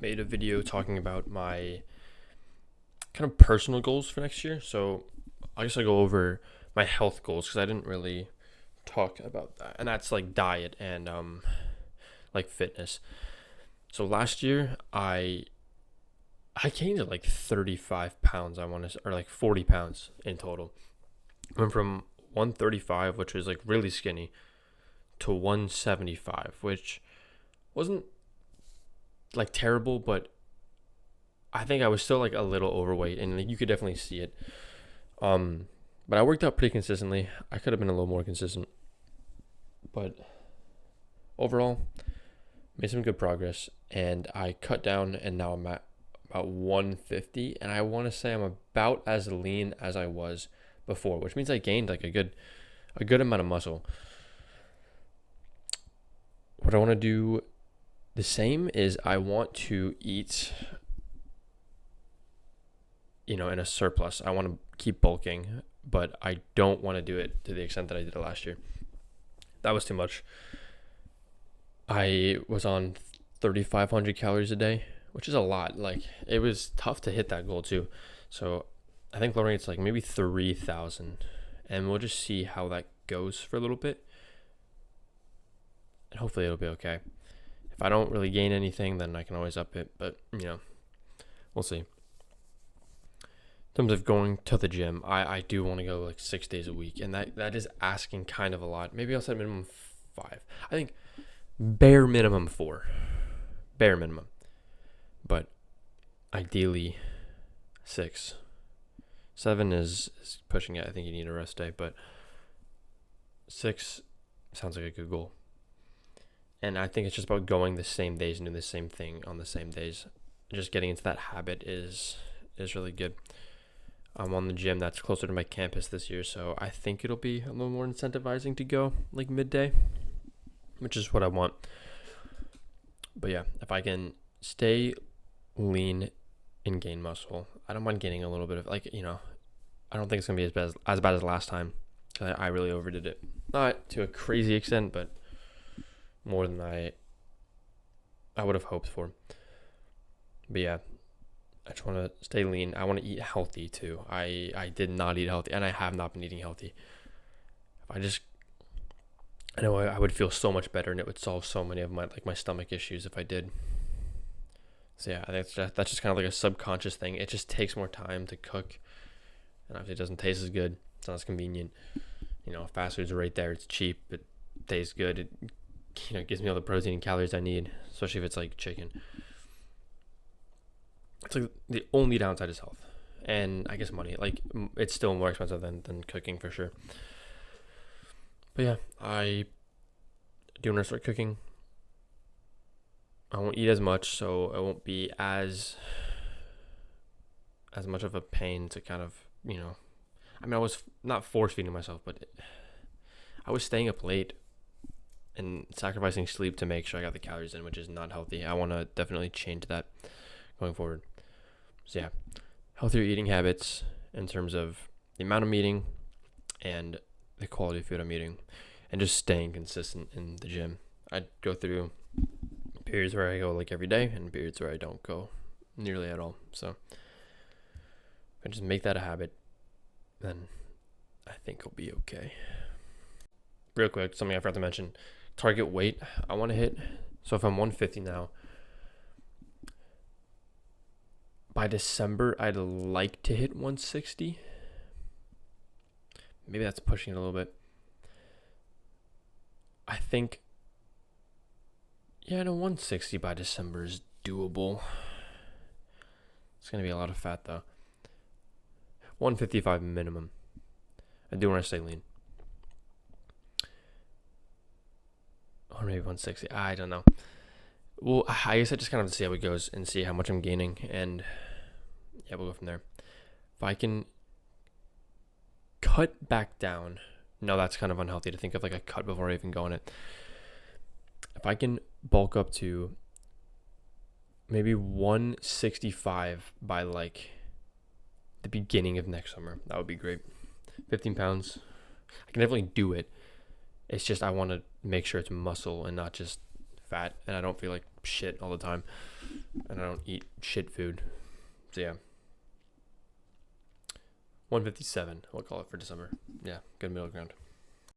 made a video talking about my kind of personal goals for next year. So I guess I'll go over my health goals because I didn't really talk about that. And that's like diet and like fitness. So last year I gained like 35 pounds, I want to, or like 40 pounds in total. Went from 135, which was like really skinny, to 175, which wasn't like terrible, but I think I was still like a little overweight, and like, you could definitely see it. Um, but I worked out pretty consistently. I could have been a little more consistent, but overall, made some good progress, and I cut down, and now I'm at about 150, and I want to say I'm about as lean as I was before, which means I gained like a good amount of muscle. What I want to do the same is I want to eat, in a surplus. I want to keep bulking, but I don't want to do it to the extent that I did it last year. That was too much. I was on 3,500 calories a day, which is a lot. Like, it was tough to hit that goal too. So I think lowering it's like maybe 3,000, and we'll just see how that goes for a little bit. And hopefully it'll be okay. If I don't really gain anything, then I can always up it, but we'll see. In terms of going to the gym, I do want to go like 6 days a week, and that is asking kind of a lot. Maybe I'll set minimum 5. I think bare minimum 4. Bare minimum. But ideally 6. 7 is pushing it. I think you need a rest day, but 6 sounds like a good goal. And I think it's just about going the same days and doing the same thing on the same days. Just getting into that habit is really good. I'm on the gym that's closer to my campus this year, so I think it'll be a little more incentivizing to go like midday, which is what I want. But yeah, if I can stay lean and gain muscle, I don't mind gaining a little bit of I don't think it's gonna be as bad as last time. I really overdid it, not to a crazy extent, but more than I would have hoped for. But yeah, I just want to stay lean. I want to eat healthy too. I did not eat healthy, and I have not been eating healthy. I know I would feel so much better, and it would solve so many of my stomach issues if I did. So yeah, I think that's just kind of like a subconscious thing. It just takes more time to cook, and obviously it doesn't taste as good. It's not as convenient. Fast food's right there. It's cheap. It tastes good. It gives me all the protein and calories I need, especially if it's like chicken. It's like the only downside is health, and I guess money. Like, it's still more expensive than cooking for sure. But yeah, I do want to start cooking. I won't eat as much, so it won't be as much of a pain to kind of I was not force feeding myself, but I was staying up late and sacrificing sleep to make sure I got the calories in, which is not healthy. I want to definitely change that going forward. So yeah, healthier eating habits in terms of the amount I'm eating and the quality of food I'm eating, and just staying consistent in the gym. I go through periods where I go like every day and periods where I don't go nearly at all. So if I just make that a habit, then I think I'll be okay. Real quick, something I forgot to mention. Target weight I want to hit. So if I'm 150 now, by December I'd like to hit 160. Maybe that's pushing it a little bit. I think 160 by December is doable. It's going to be a lot of fat though. 155 minimum. I do want to stay lean. Or maybe 160. I don't know. Well, I guess I just kind of have to see how it goes and see how much I'm gaining. And yeah, we'll go from there. If I can cut back down. No, that's kind of unhealthy to think of like a cut before I even go on it. If I can bulk up to maybe 165 by like the beginning of next summer, that would be great. 15 pounds. I can definitely do it. It's just I want to make sure it's muscle and not just fat, and I don't feel like shit all the time, and I don't eat shit food. So yeah, 157. I'll call it for December. Yeah, good middle ground.